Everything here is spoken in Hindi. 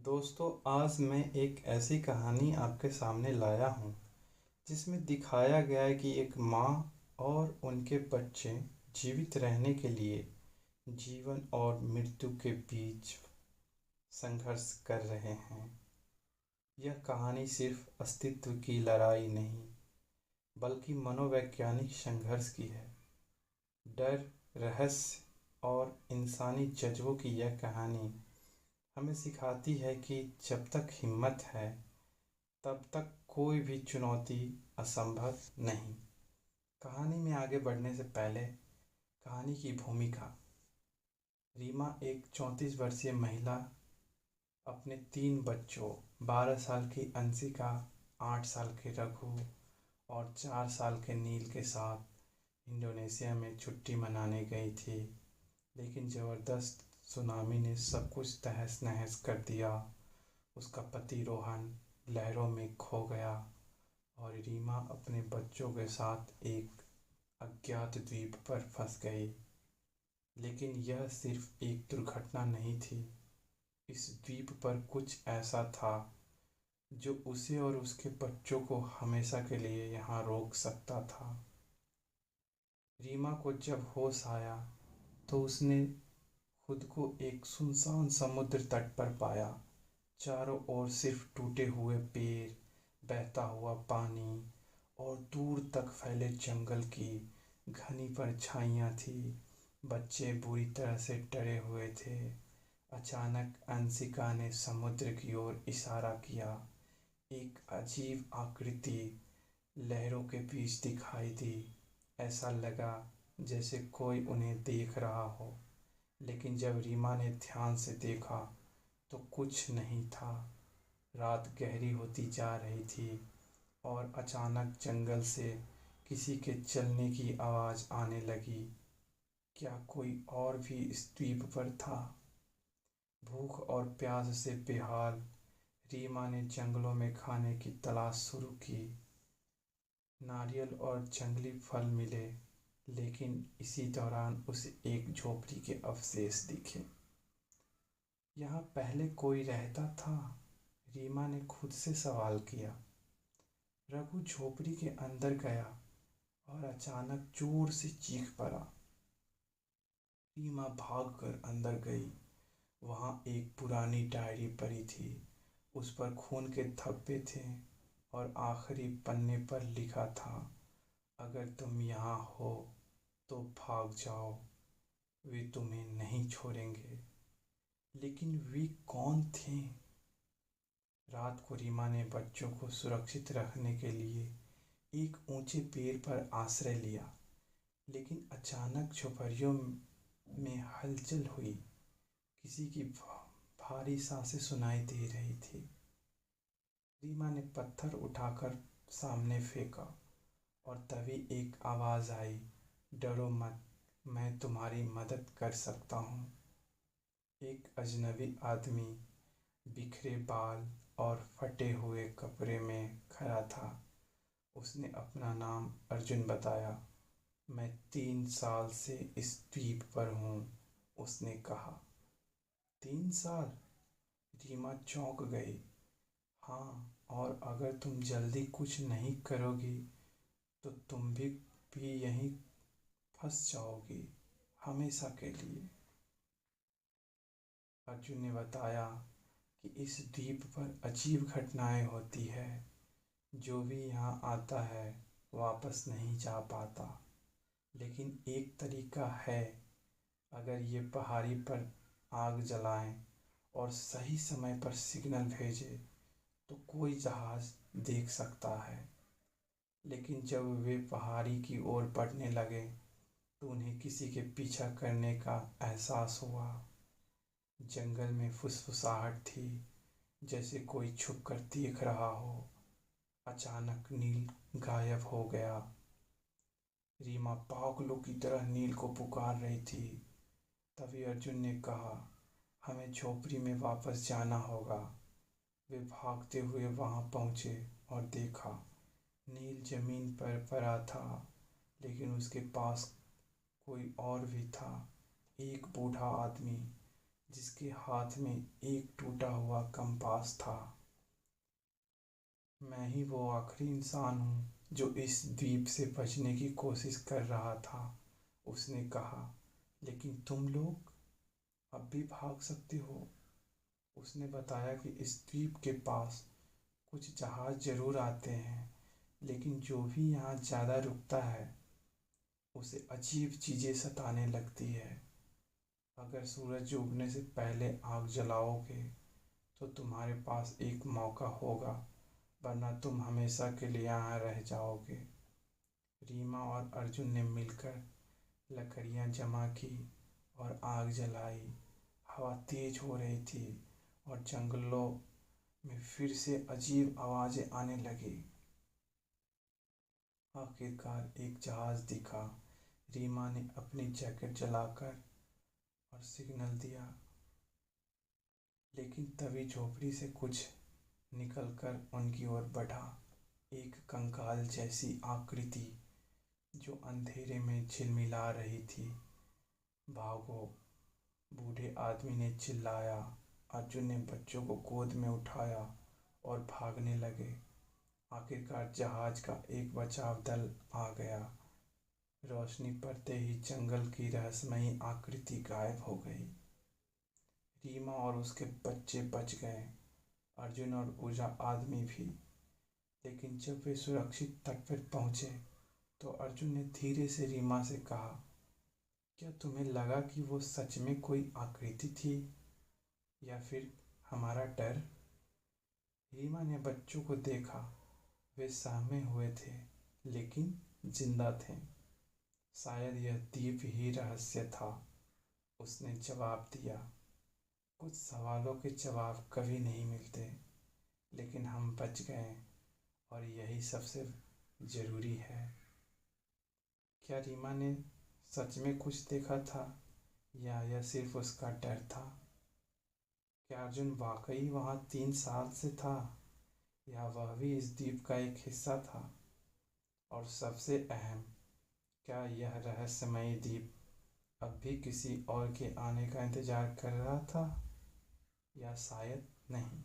दोस्तों, आज मैं एक ऐसी कहानी आपके सामने लाया हूँ जिसमें दिखाया गया है कि एक माँ और उनके बच्चे जीवित रहने के लिए जीवन और मृत्यु के बीच संघर्ष कर रहे हैं। यह कहानी सिर्फ अस्तित्व की लड़ाई नहीं, बल्कि मनोवैज्ञानिक संघर्ष की है। डर, रहस्य और इंसानी जज्बों की यह कहानी हमें सिखाती है कि जब तक हिम्मत है, तब तक कोई भी चुनौती असंभव नहीं। कहानी में आगे बढ़ने से पहले कहानी की भूमिका। रीमा एक 34 वर्षीय महिला अपने 3 बच्चों 12 साल की अंशिका, 8 साल के रघु और 4 साल के नील के साथ इंडोनेशिया में छुट्टी मनाने गई थी। लेकिन ज़बरदस्त सुनामी ने सब कुछ तहस नहस कर दिया। उसका पति रोहन लहरों में खो गया और रीमा अपने बच्चों के साथ एक अज्ञात द्वीप पर फंस गई। लेकिन यह सिर्फ एक दुर्घटना नहीं थी। इस द्वीप पर कुछ ऐसा था जो उसे और उसके बच्चों को हमेशा के लिए यहाँ रोक सकता था। रीमा को जब होश आया तो उसने खुद को एक सुनसान समुद्र तट पर पाया। चारों ओर सिर्फ टूटे हुए पेड़, बहता हुआ पानी और दूर तक फैले जंगल की घनी परछाइयाँ थी। बच्चे बुरी तरह से डरे हुए थे। अचानक अंशिका ने समुद्र की ओर इशारा किया। एक अजीब आकृति लहरों के बीच दिखाई दी। ऐसा लगा जैसे कोई उन्हें देख रहा हो। लेकिन जब रीमा ने ध्यान से देखा तो कुछ नहीं था। रात गहरी होती जा रही थी और अचानक जंगल से किसी के चलने की आवाज़ आने लगी। क्या कोई और भी इस द्वीप पर था? भूख और प्यास से बेहाल रीमा ने जंगलों में खाने की तलाश शुरू की। नारियल और जंगली फल मिले, लेकिन इसी दौरान उसे एक झोपड़ी के अवशेष दिखे। यहाँ पहले कोई रहता था? रीमा ने खुद से सवाल किया। रघु झोपड़ी के अंदर गया और अचानक जोर से चीख पड़ा। रीमा भागकर अंदर गई। वहाँ एक पुरानी डायरी पड़ी थी। उस पर खून के धब्बे थे और आखिरी पन्ने पर लिखा था, अगर तुम यहाँ हो तो भाग जाओ, वे तुम्हें नहीं छोड़ेंगे। लेकिन वे कौन थे? रात को रीमा ने बच्चों को सुरक्षित रखने के लिए एक ऊंचे पेड़ पर आश्रय लिया। लेकिन अचानक झोपड़ियों में हलचल हुई। किसी की भारी सांसें सुनाई दे रही थी। रीमा ने पत्थर उठाकर सामने फेंका और तभी एक आवाज़ आई, डरो मत, मैं तुम्हारी मदद कर सकता हूँ। एक अजनबी आदमी बिखरे बाल और फटे हुए कपड़े में खड़ा था। उसने अपना नाम अर्जुन बताया। मैं 3 साल से इस द्वीप पर हूँ, उसने कहा। 3 साल? रीमा चौंक गई। हाँ, और अगर तुम जल्दी कुछ नहीं करोगी तो तुम भी यहीं फंस जाओगी, हमेशा के लिए। अर्जुन ने बताया कि इस द्वीप पर अजीब घटनाएं होती है। जो भी यहाँ आता है वापस नहीं जा पाता। लेकिन एक तरीका है, अगर ये पहाड़ी पर आग जलाएं और सही समय पर सिग्नल भेजे तो कोई जहाज़ देख सकता है। लेकिन जब वे पहाड़ी की ओर बढ़ने लगे तो उन्हें किसी के पीछा करने का एहसास हुआ। जंगल में फुसफुसाहट थी, जैसे कोई छुपकर देख रहा हो। अचानक नील गायब हो गया। रीमा पागलों की तरह नील को पुकार रही थी। तभी अर्जुन ने कहा, हमें झोपड़ी में वापस जाना होगा। वे भागते हुए वहां पहुंचे और देखा, नील जमीन पर पड़ा था, लेकिन उसके पास कोई और भी था। एक बूढ़ा आदमी जिसके हाथ में एक टूटा हुआ कंपास था। मैं ही वो आखिरी इंसान हूँ जो इस द्वीप से बचने की कोशिश कर रहा था, उसने कहा। लेकिन तुम लोग अब भी भाग सकते हो। उसने बताया कि इस द्वीप के पास कुछ जहाज जरूर आते हैं, लेकिन जो भी यहाँ ज़्यादा रुकता है उसे अजीब चीज़ें सताने लगती है। अगर सूरज उगने से पहले आग जलाओगे तो तुम्हारे पास एक मौका होगा, वरना तुम हमेशा के लिए यहाँ रह जाओगे। रीमा और अर्जुन ने मिलकर लकड़ियाँ जमा की और आग जलाई। हवा तेज हो रही थी और जंगलों में फिर से अजीब आवाज़ें आने लगी। आखिरकार एक जहाज दिखा। रीमा ने अपनी जैकेट जलाकर और सिग्नल दिया, लेकिन तभी झोपड़ी से कुछ निकलकर उनकी ओर बढ़ा। एक कंकाल जैसी आकृति जो अंधेरे में झिलमिला रही थी। भागो! बूढ़े आदमी ने चिल्लाया। अर्जुन ने बच्चों को गोद में उठाया और भागने लगे। आखिरकार जहाज का एक बचाव दल आ गया। रोशनी पड़ते ही जंगल की रहस्यमयी आकृति गायब हो गई। रीमा और उसके बच्चे बच गए, अर्जुन और बूढ़ा आदमी भी। लेकिन जब वे सुरक्षित तट पर पहुंचे तो अर्जुन ने धीरे से रीमा से कहा, क्या तुम्हें लगा कि वो सच में कोई आकृति थी या फिर हमारा डर? रीमा ने बच्चों को देखा। वे सहमे हुए थे लेकिन जिंदा थे। शायद यह द्वीप ही रहस्य था, उसने जवाब दिया। कुछ सवालों के जवाब कभी नहीं मिलते, लेकिन हम बच गए और यही सबसे ज़रूरी है। क्या रीमा ने सच में कुछ देखा था या यह सिर्फ उसका डर था? क्या अर्जुन वाकई वहाँ 3 साल से था या वह भी इस द्वीप का एक हिस्सा था? और सबसे अहम, क्या यह रहस्यमयी द्वीप अब भी किसी और के आने का इंतज़ार कर रहा था या शायद नहीं?